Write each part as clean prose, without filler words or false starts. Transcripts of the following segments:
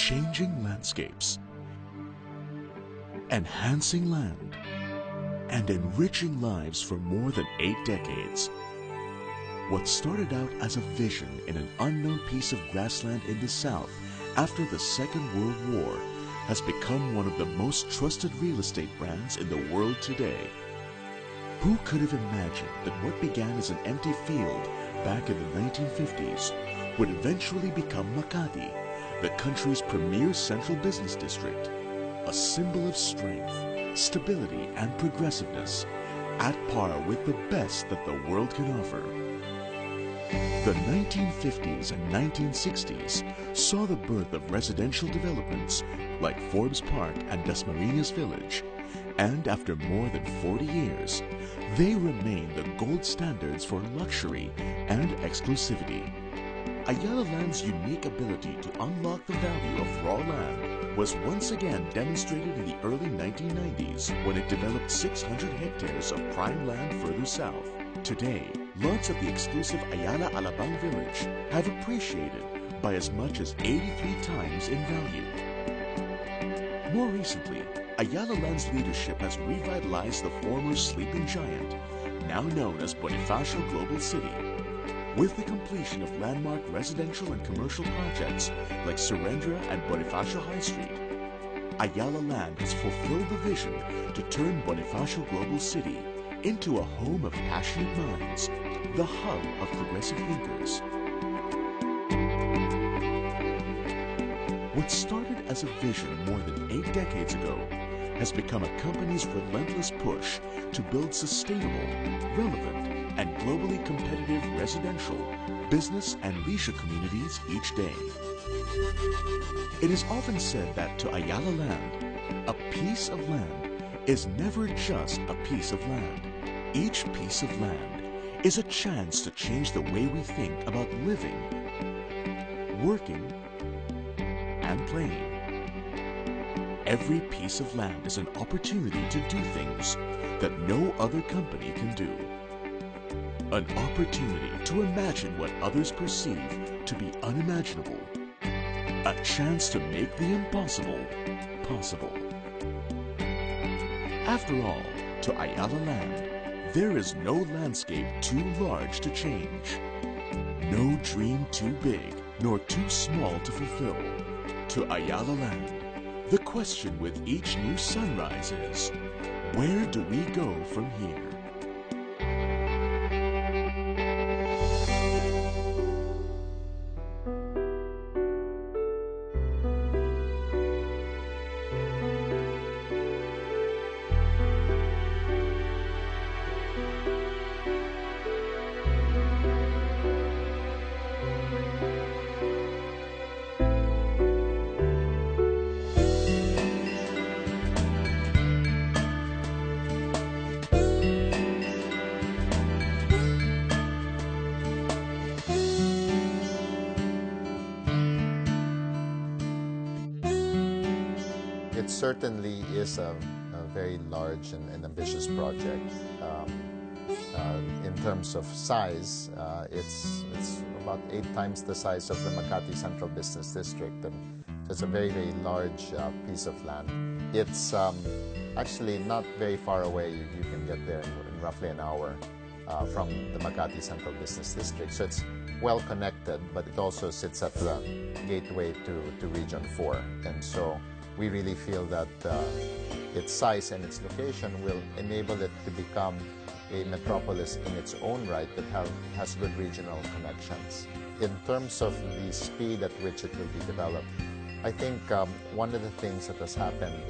changing landscapes, enhancing land, and enriching lives for more than 8 decades. What started out as a vision in an unknown piece of grassland in the South after the Second World War has become one of the most trusted real estate brands in the world today. Who could have imagined that what began as an empty field back in the 1950s would eventually become Makati, the country's premier central business district, a symbol of strength, stability, and progressiveness, at par with the best that the world can offer. The 1950s and 1960s saw the birth of residential developments like Forbes Park and Dasmariñas Village, and after more than 40 years, they remain the gold standards for luxury and exclusivity. Ayala Land's unique ability to unlock the value of raw land was once again demonstrated in the early 1990s when it developed 600 hectares of prime land further south. Today, lots of the exclusive Ayala Alabang village have appreciated by as much as 83 times in value. More recently, Ayala Land's leadership has revitalized the former sleeping giant, now known as Bonifacio Global City. With the completion of landmark residential and commercial projects like Surrendra and Bonifacio High Street, Ayala Land has fulfilled the vision to turn Bonifacio Global City into a home of passionate minds, the hub of progressive thinkers. What started as a vision more than 8 decades ago has become a company's relentless push to build sustainable, relevant, and globally competitive residential, business, and leisure communities each day. It is often said that to Ayala Land, a piece of land is never just a piece of land. Each piece of land is a chance to change the way we think about living, working, and playing. Every piece of land is an opportunity to do things that no other company can do. An opportunity to imagine what others perceive to be unimaginable. A chance to make the impossible possible. After all, to Ayala Land, there is no landscape too large to change. No dream too big, nor too small to fulfill. To Ayala Land, the question with each new sunrise is, where do we go from here? It certainly is a very large and ambitious project. In terms of size, it's about 8 times the size of the Makati Central Business District, and so it's a very, very large piece of land. It's actually not very far away. You can get there in roughly an hour from the Makati Central Business District. So it's well connected, but it also sits at the gateway to Region 4. And so we really feel that its size and its location will enable it to become a metropolis in its own right that has good regional connections. In terms of the speed at which it will be developed, I think one of the things that has happened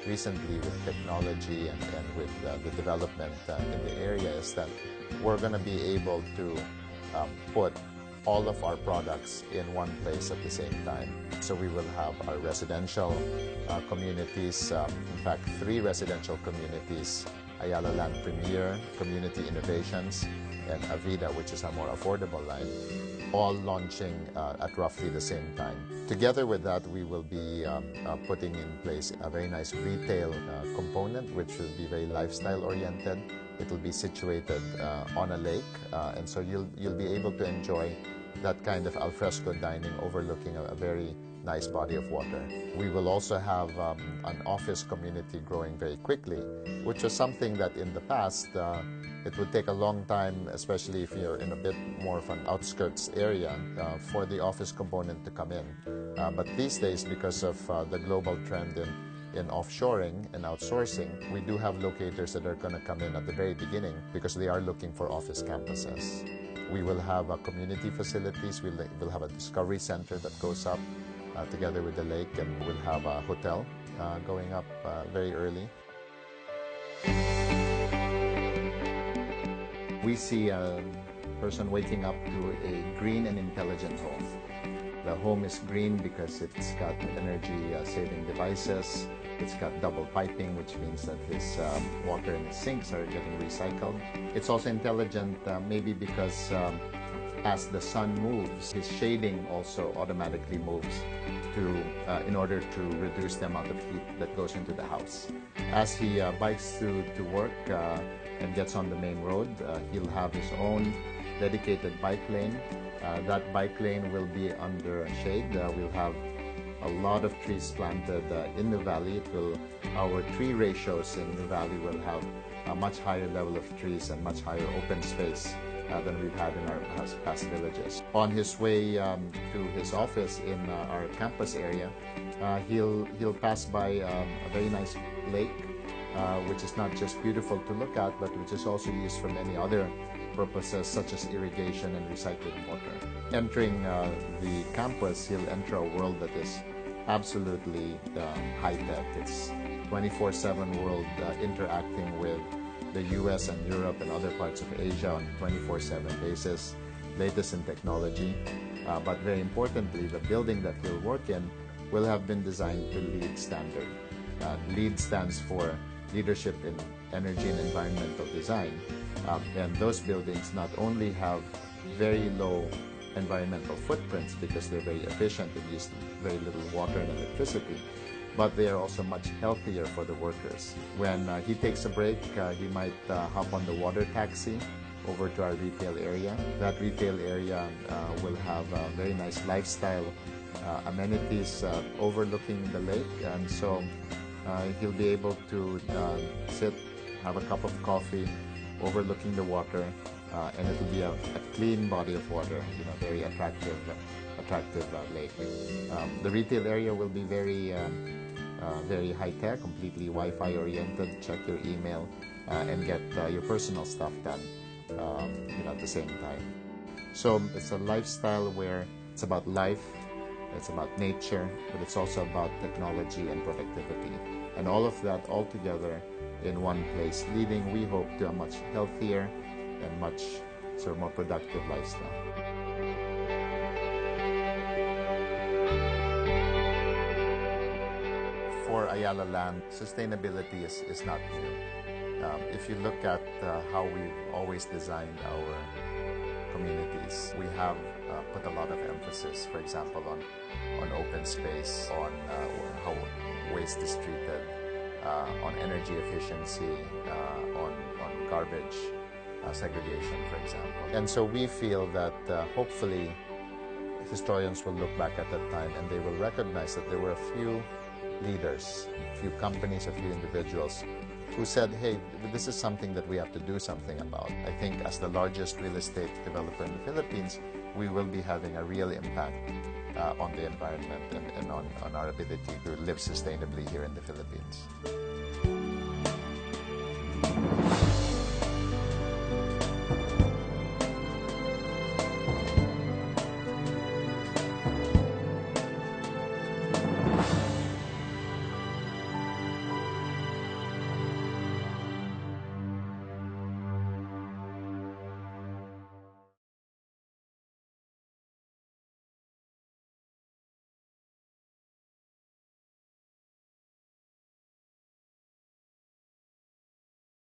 recently with technology and with the development in the area is that we're going to be able to put all of our products in one place at the same time. So we will have our residential communities, in fact 3 residential communities, Ayala Land Premier, Community Innovations, and Avida, which is a more affordable line, all launching at roughly the same time. Together with that, we will be putting in place a very nice retail component, which will be very lifestyle oriented. It will be situated on a lake, and so you'll be able to enjoy that kind of alfresco dining overlooking a very nice body of water. We will also have an office community growing very quickly, which was something that in the past it would take a long time, especially if you're in a bit more of an outskirts area, for the office component to come in. But these days, because of the global trend in offshoring and outsourcing, we do have locators that are going to come in at the very beginning because they are looking for office campuses. We will have community facilities. We'll have a discovery center that goes up together with the lake, and we'll have a hotel going up very early. We see a person waking up to a green and intelligent home. The home is green because it's got energy-saving devices. It's got double piping, which means that his water in his sinks are getting recycled. It's also intelligent maybe because as the sun moves, his shading also automatically moves in order to reduce the amount of heat that goes into the house. As he bikes to work and gets on the main road, he'll have his own dedicated bike lane. That bike lane will be under shade. We'll have a lot of trees planted in Nuvali. Our tree ratios in Nuvali will have a much higher level of trees and much higher open space than we've had in our past villages. On his way to his office in our campus area, he'll pass by a very nice lake, which is not just beautiful to look at, but which is also used for many other purposes such as irrigation and recycling water. Entering the campus, he'll enter a world that is absolutely high-tech. It's 24/7 world interacting with the US and Europe and other parts of Asia on a 24/7 basis, latest in technology. But very importantly, the building that he'll work in will have been designed to LEED standard. LEED stands for Leadership in Energy and Environmental Design. And those buildings not only have very low environmental footprints because they're very efficient and use very little water and electricity, but they are also much healthier for the workers. When he takes a break, he might hop on the water taxi over to our retail area. That retail area will have very nice lifestyle amenities overlooking the lake, and so he'll be able to sit, have a cup of coffee, overlooking the water, and it will be a clean body of water, very attractive lake. The retail area will be very high-tech, completely Wi-Fi oriented. Check your email and get your personal stuff done at the same time. So it's a lifestyle where it's about life, it's about nature, but it's also about technology and productivity. And all of that all together in one place, leading, we hope, to a much healthier and much more productive lifestyle. For Ayala Land, sustainability is not new. If you look at how we've always designed our communities, we have put a lot of emphasis, for example, on open space, on how waste is treated, on energy efficiency, on garbage segregation, for example. And so we feel that hopefully historians will look back at that time and they will recognize that there were a few leaders, a few companies, a few individuals who said, hey, this is something that we have to do something about. I think as the largest real estate developer in the Philippines, we will be having a real impact on the environment and on our ability to live sustainably here in the Philippines.